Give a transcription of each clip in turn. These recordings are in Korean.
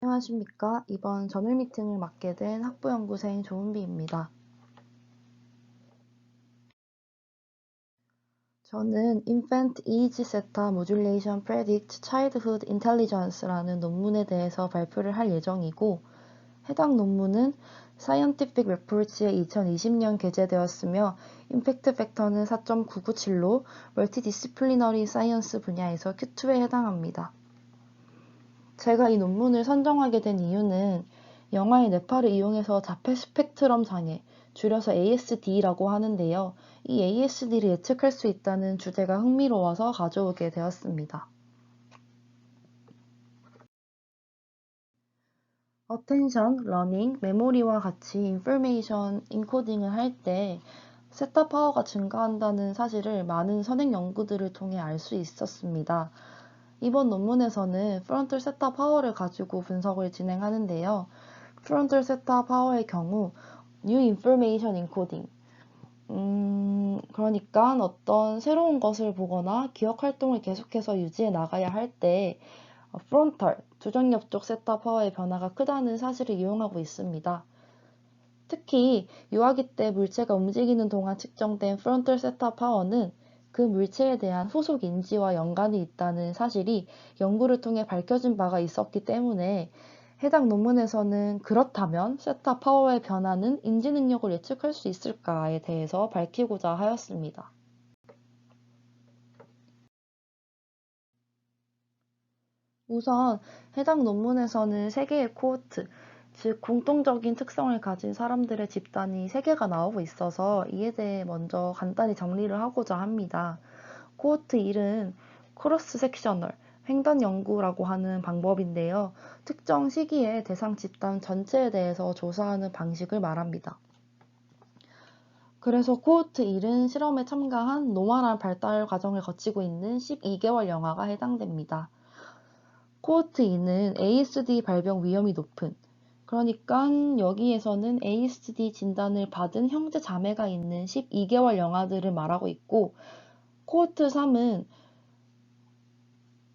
안녕하십니까. 이번 전일 미팅을 맡게 된 학부연구생 조은비입니다. 저는 Infant Age Theta Modulation Predict Childhood Intelligence라는 논문에 대해서 발표를 할 예정이고, 해당 논문은 Scientific Reports에 2020년 게재되었으며 임팩트 팩터는 4.997로 멀티디시플리너리 사이언스 분야에서 Q2에 해당합니다. 제가 이 논문을 선정하게 된 이유는 영화의 뇌파를 이용해서 자폐 스펙트럼 장애, 줄여서 ASD라고 하는데요. 이 ASD를 예측할 수 있다는 주제가 흥미로워서 가져오게 되었습니다. 어텐션, 러닝, 메모리와 같이 인포메이션 인코딩을 할 때 세타 파워가 증가한다는 사실을 많은 선행 연구들을 통해 알 수 있었습니다. 이번 논문에서는 프론탈 세타 파워를 가지고 분석을 진행하는데요. 프론탈 세타 파워의 경우 New Information Encoding 그러니까 어떤 새로운 것을 보거나 기억 활동을 계속해서 유지해 나가야 할 때 프론탈, 두정엽 쪽 세타 파워의 변화가 크다는 사실을 이용하고 있습니다. 특히 유아기 때 물체가 움직이는 동안 측정된 프론탈 세타 파워는 그 물체에 대한 후속 인지와 연관이 있다는 사실이 연구를 통해 밝혀진 바가 있었기 때문에 해당 논문에서는 그렇다면 세타 파워의 변화는 인지 능력을 예측할 수 있을까에 대해서 밝히고자 하였습니다. 우선 해당 논문에서는 세 개의 코호트, 즉 공통적인 특성을 가진 사람들의 집단이 세 개가 나오고 있어서 이에 대해 먼저 간단히 정리를 하고자 합니다. 코호트 1은 크로스 섹셔널, 횡단 연구라고 하는 방법인데요. 특정 시기에 대상 집단 전체에 대해서 조사하는 방식을 말합니다. 그래서 코호트 1은 실험에 참가한 노멀한 발달 과정을 거치고 있는 12개월 영아가 해당됩니다. 코호트 2는 ASD 발병 위험이 높은, 그러니까 여기에서는 ASD 진단을 받은 형제 자매가 있는 12개월 영아들을 말하고 있고, 코호트 3은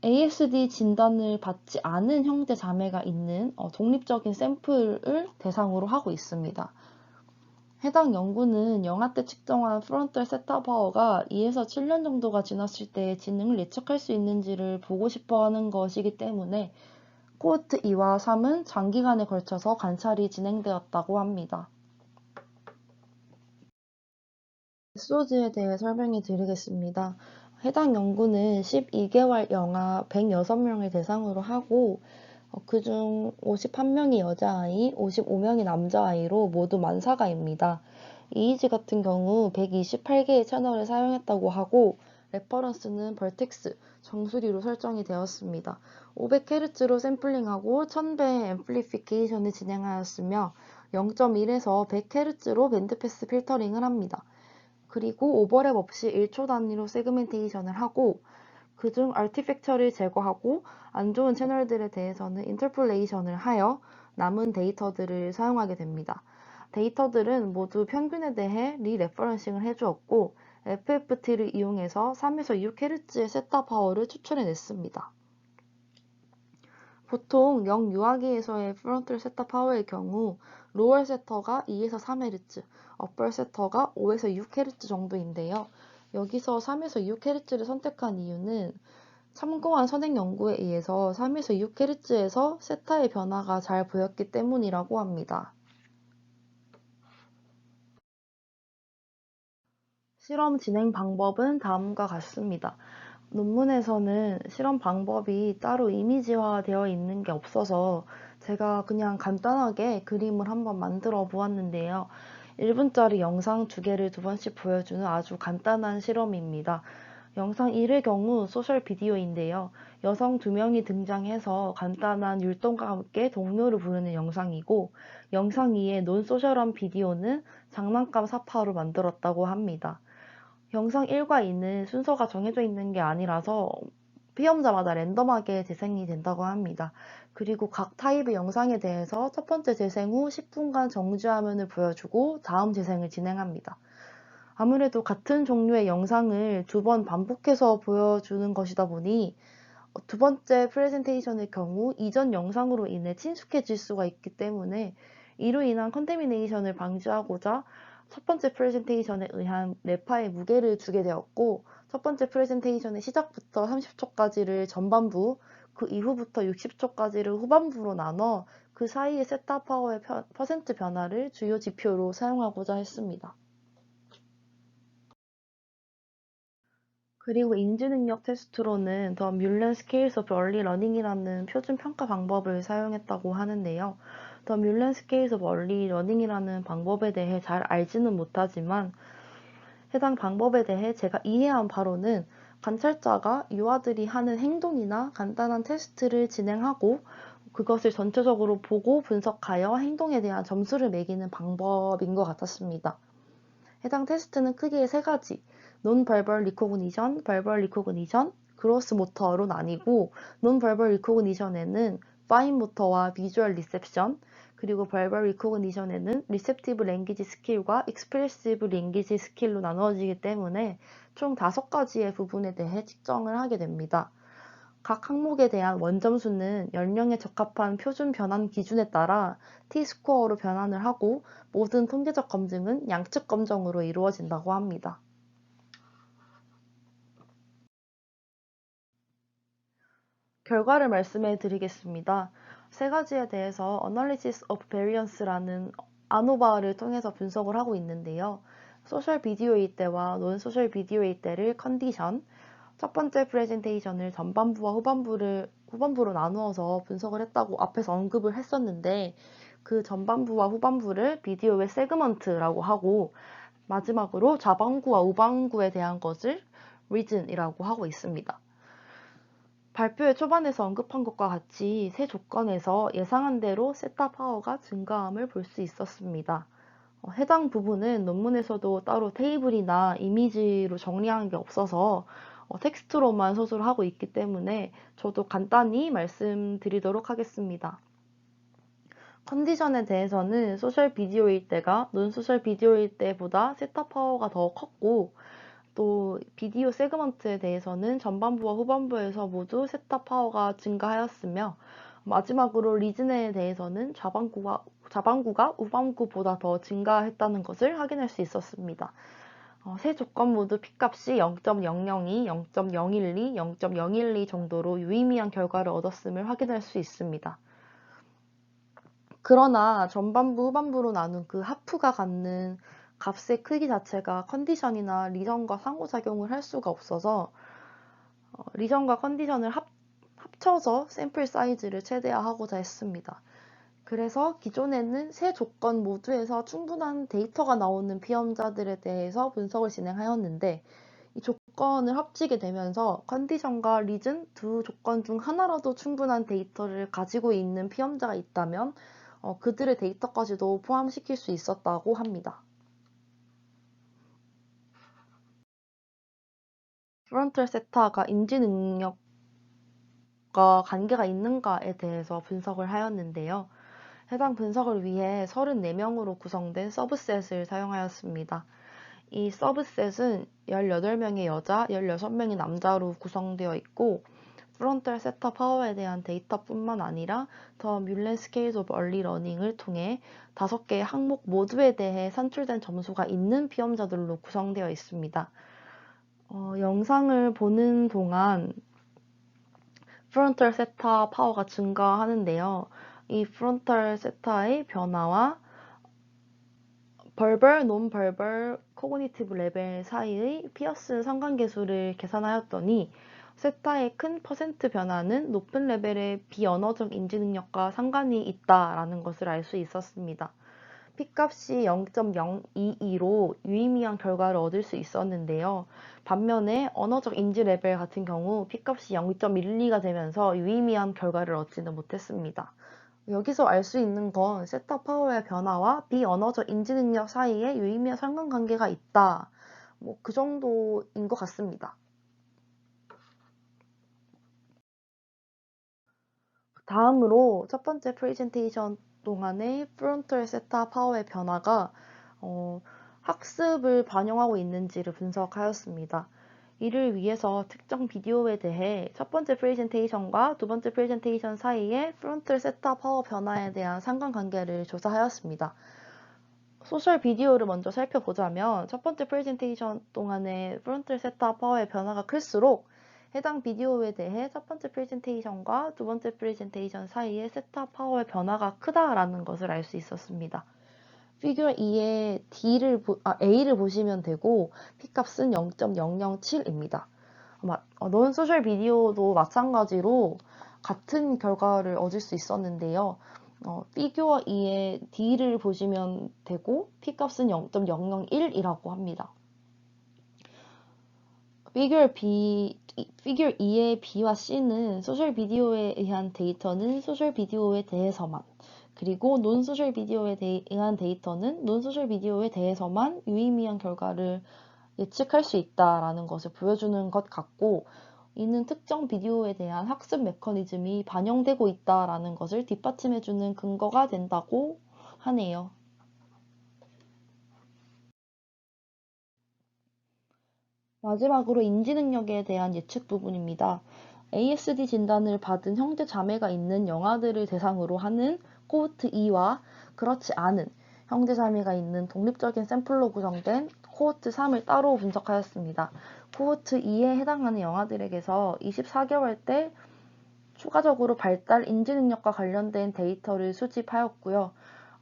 ASD 진단을 받지 않은 형제 자매가 있는 독립적인 샘플을 대상으로 하고 있습니다. 해당 연구는 영아 때 측정한 프론탈 세타 파워가 2에서 7년 정도가 지났을 때 지능을 예측할 수 있는지를 보고 싶어 하는 것이기 때문에 코호트 2와 3은 장기간에 걸쳐서 관찰이 진행되었다고 합니다. 메소드에 대해 설명해 드리겠습니다. 해당 연구는 12개월 영아 106명을 대상으로 하고 그중 51명이 여자아이, 55명이 남자아이로 모두 만사가입니다. 이이지 같은 경우 128개의 채널을 사용했다고 하고 레퍼런스는 벌텍스, 정수리로 설정이 되었습니다. 500Hz로 샘플링하고 1000배의 앰플리피케이션을 진행하였으며 0.1에서 100Hz로 밴드패스 필터링을 합니다. 그리고 오버랩 없이 1초 단위로 세그멘테이션을 하고 그중 아티팩처를 제거하고 안 좋은 채널들에 대해서는 인터폴레이션을 하여 남은 데이터들을 사용하게 됩니다. 데이터들은 모두 평균에 대해 리레퍼런싱을 해주었고 FFT를 이용해서 3에서 6Hz의 세타 파워를 추출해냈습니다. 보통 0유아기에서의 프론탈 세타 파워의 경우 로얼 세터가 2에서 3Hz, 어펄 세터가 5에서 6Hz 정도인데요. 여기서 3에서 6Hz를 선택한 이유는 참고한 선행 연구에 의해서 3에서 6Hz에서 세타의 변화가 잘 보였기 때문이라고 합니다. 실험 진행 방법은 다음과 같습니다. 논문에서는 실험 방법이 따로 이미지화되어 있는 게 없어서 제가 그냥 간단하게 그림을 한번 만들어 보았는데요. 1분짜리 영상 2개를 2번씩 보여주는 아주 간단한 실험입니다. 영상 1의 경우 소셜 비디오인데요. 여성 2명이 등장해서 간단한 율동과 함께 동료를 부르는 영상이고, 영상 2의 논소셜한 비디오는 장난감 사파로 만들었다고 합니다. 영상 1과 2는 순서가 정해져 있는 게 아니라서 피험자마다 랜덤하게 재생이 된다고 합니다. 그리고 각 타입의 영상에 대해서 첫 번째 재생 후 10분간 정지 화면을 보여주고 다음 재생을 진행합니다. 아무래도 같은 종류의 영상을 2번 반복해서 보여주는 것이다 보니 두 번째 프레젠테이션의 경우 이전 영상으로 인해 친숙해질 수가 있기 때문에 이로 인한 컨테미네이션을 방지하고자 첫 번째 프레젠테이션에 의한 뇌파에 무게를 주게 되었고, 첫 번째 프레젠테이션의 시작부터 30초까지를 전반부, 그 이후부터 60초까지를 후반부로 나눠 그 사이의 셋업 파워의 퍼센트 변화를 주요 지표로 사용하고자 했습니다. 그리고 인지능력 테스트로는 The Mullen Scales of Early Learning이라는 표준 평가 방법을 사용했다고 하는데요. The Mullen Scales of Early Learning이라는 방법에 대해 잘 알지는 못하지만 해당 방법에 대해 제가 이해한 바로는 관찰자가 유아들이 하는 행동이나 간단한 테스트를 진행하고 그것을 전체적으로 보고 분석하여 행동에 대한 점수를 매기는 방법인 것 같았습니다. 해당 테스트는 크게 세 가지, Non-verbal recognition, verbal recognition, gross motor로 나뉘고, Non-verbal recognition에는 fine motor와 visual reception, 그리고 verbal recognition에는 receptive language skill과 expressive language skill로 나누어지기 때문에 총 5가지의 부분에 대해 측정을 하게 됩니다. 각 항목에 대한 원점수는 연령에 적합한 표준 변환 기준에 따라 T-스코어로 변환을 하고 모든 통계적 검증은 양측 검정으로 이루어진다고 합니다. 결과를 말씀해 드리겠습니다. 세 가지에 대해서 Analysis of Variance라는 아노바를 통해서 분석을 하고 있는데요. 소셜 비디오일 때와 논 소셜 비디오일 때를 컨디션, 첫 번째 프레젠테이션을 전반부와 후반부로 나누어서 분석을 했다고 앞에서 언급을 했었는데, 그 전반부와 후반부를 비디오의 세그먼트라고 하고 마지막으로 좌방구와 우방구에 대한 것을 리즌이라고 하고 있습니다. 발표의 초반에서 언급한 것과 같이 세 조건에서 예상한 대로 셋업 파워가 증가함을 볼 수 있었습니다. 해당 부분은 논문에서도 따로 테이블이나 이미지로 정리한 게 없어서 텍스트로만 서술을 하고 있기 때문에 저도 간단히 말씀드리도록 하겠습니다. 컨디션에 대해서는 소셜 비디오일 때가 논 소셜 비디오일 때보다 셋업 파워가 더 컸고, 또 비디오 세그먼트에 대해서는 전반부와 후반부에서 모두 셋업 파워가 증가하였으며, 마지막으로 리즌에 대해서는 좌방구가 우방구보다 더 증가했다는 것을 확인할 수 있었습니다. 세 조건 모두 P값이 0.002, 0.012, 0.012 정도로 유의미한 결과를 얻었음을 확인할 수 있습니다. 그러나 전반부, 후반부로 나눈 그 하프가 갖는 값의 크기 자체가 컨디션이나 리전과 상호작용을 할 수가 없어서 리전과 컨디션을 합쳐서 샘플 사이즈를 최대화하고자 했습니다. 그래서 기존에는 세 조건 모두에서 충분한 데이터가 나오는 피험자들에 대해서 분석을 진행하였는데, 이 조건을 합치게 되면서 컨디션과 리즌 두 조건 중 하나라도 충분한 데이터를 가지고 있는 피험자가 있다면 그들의 데이터까지도 포함시킬 수 있었다고 합니다. 프론탈 세타가 인지 능력과 관계가 있는가에 대해서 분석을 하였는데요. 해당 분석을 위해 34명으로 구성된 서브셋을 사용하였습니다. 이 서브셋은 18명의 여자, 16명의 남자로 구성되어 있고, 프론탈 세타 파워에 대한 데이터뿐만 아니라 더 뮬렌 스케일즈 오브 얼리 러닝을 통해 5개의 항목 모두에 대해 산출된 점수가 있는 피험자들로 구성되어 있습니다. 영상을 보는 동안 프론탈 세타 파워가 증가하는데요. 이 프론탈 세타의 변화와 벌벌, 논벌벌, 코그니티브 레벨 사이의 피어스 상관계수를 계산하였더니 세타의 큰 퍼센트 변화는 높은 레벨의 비언어적 인지 능력과 상관이 있다라는 것을 알 수 있었습니다. P값이 0.022로 유의미한 결과를 얻을 수 있었는데요. 반면에 언어적 인지 레벨 같은 경우 P값이 0.12가 되면서 유의미한 결과를 얻지는 못했습니다. 여기서 알 수 있는 건 셋업 파워의 변화와 비언어적 인지 능력 사이에 유의미한 상관관계가 있다. 그 정도인 것 같습니다. 다음으로 첫 번째 프레젠테이션 동안의 프론탈 세타 파워의 변화가 학습을 반영하고 있는지를 분석하였습니다. 이를 위해서 특정 비디오에 대해 첫 번째 프레젠테이션과 두 번째 프레젠테이션 사이의 프론트 셋탑 파워 변화에 대한 상관관계를 조사하였습니다. 소셜 비디오를 먼저 살펴보자면 첫 번째 프레젠테이션 동안의 프론트 셋탑 파워의 변화가 클수록 해당 비디오에 대해 첫 번째 프레젠테이션과 두 번째 프레젠테이션 사이의 셋탑 파워의 변화가 크다라는 것을 알 수 있었습니다. 피규어 2의 A를 보시면 되고 P값은 0.007입니다. 논 소셜 비디오도 마찬가지로 같은 결과를 얻을 수 있었는데요. 피규어 2의 D를 보시면 되고 P값은 0.001이라고 합니다. 피규어 2의 B와 C는 소셜 비디오에 의한 데이터는 소셜 비디오에 대해서만, 그리고 논 소셜 비디오에 의한 데이터는 논 소셜 비디오에 대해서만 유의미한 결과를 예측할 수 있다라는 것을 보여주는 것 같고, 이는 특정 비디오에 대한 학습 메커니즘이 반영되고 있다라는 것을 뒷받침해주는 근거가 된다고 하네요. 마지막으로 인지 능력에 대한 예측 부분입니다. ASD 진단을 받은 형제 자매가 있는 영아들을 대상으로 하는 코호트 2와 그렇지 않은 형제 자매가 있는 독립적인 샘플로 구성된 코호트 3을 따로 분석하였습니다. 코호트 2에 해당하는 영아들에게서 24개월 때 추가적으로 발달 인지 능력과 관련된 데이터를 수집하였고요.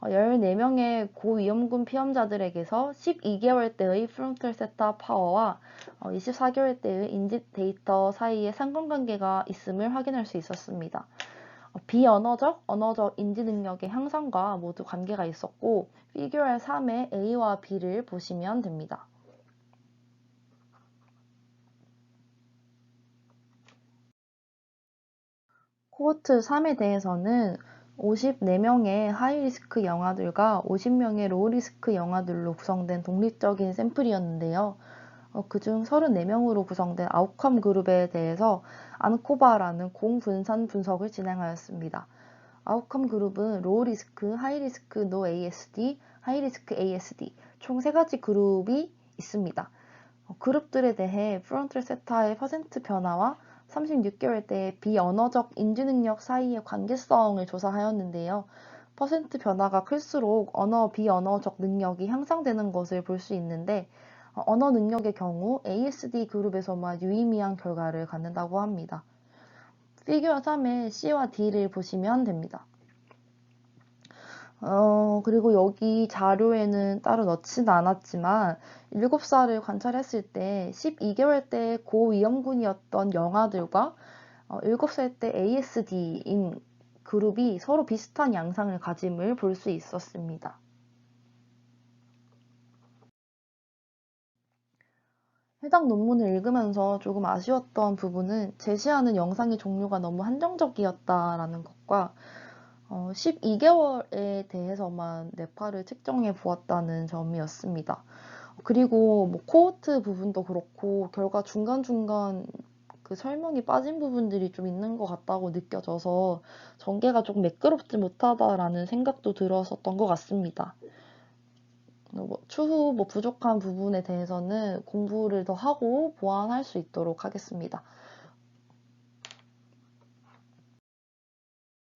14명의 고위험군 피험자들에게서 12개월 때의 프론탈 세타 파워와 24개월 때의 인지 데이터 사이에 상관관계가 있음을 확인할 수 있었습니다. 비언어적, 언어적 인지 능력의 향상과 모두 관계가 있었고, 피규어 3의 A와 B를 보시면 됩니다. 코호트 3에 대해서는 54명의 하이리스크 영아들과 50명의 로우리스크 영아들로 구성된 독립적인 샘플이었는데요. 그중 34명으로 구성된 아웃컴 그룹에 대해서 안코바라는 공분산 분석을 진행하였습니다. 아웃컴 그룹은 로우리스크, 하이리스크 노 ASD, 하이리스크 ASD 총 3가지 그룹이 있습니다. 그룹들에 대해 프론탈 세타의 퍼센트 변화와 36개월 때 비언어적 인지 능력 사이의 관계성을 조사하였는데요. 퍼센트 변화가 클수록 비언어적 능력이 향상되는 것을 볼 수 있는데, 언어 능력의 경우 ASD 그룹에서만 유의미한 결과를 갖는다고 합니다. 피규어 3의 C와 D를 보시면 됩니다. 그리고 여기 자료에는 따로 넣지는 않았지만 7살을 관찰했을 때 12개월 때 고위험군이었던 영아들과 7살 때 ASD인 그룹이 서로 비슷한 양상을 가짐을 볼 수 있었습니다. 해당 논문을 읽으면서 조금 아쉬웠던 부분은 제시하는 영상의 종류가 너무 한정적이었다라는 것과 12개월에 대해서만 뇌파를 측정해 보았다는 점이었습니다. 그리고 코호트 부분도 그렇고 결과 중간중간 그 설명이 빠진 부분들이 좀 있는 것 같다고 느껴져서 전개가 조금 매끄럽지 못하다라는 생각도 들었었던 것 같습니다. 추후 부족한 부분에 대해서는 공부를 더 하고 보완할 수 있도록 하겠습니다.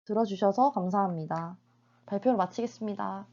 들어주셔서 감사합니다. 발표를 마치겠습니다.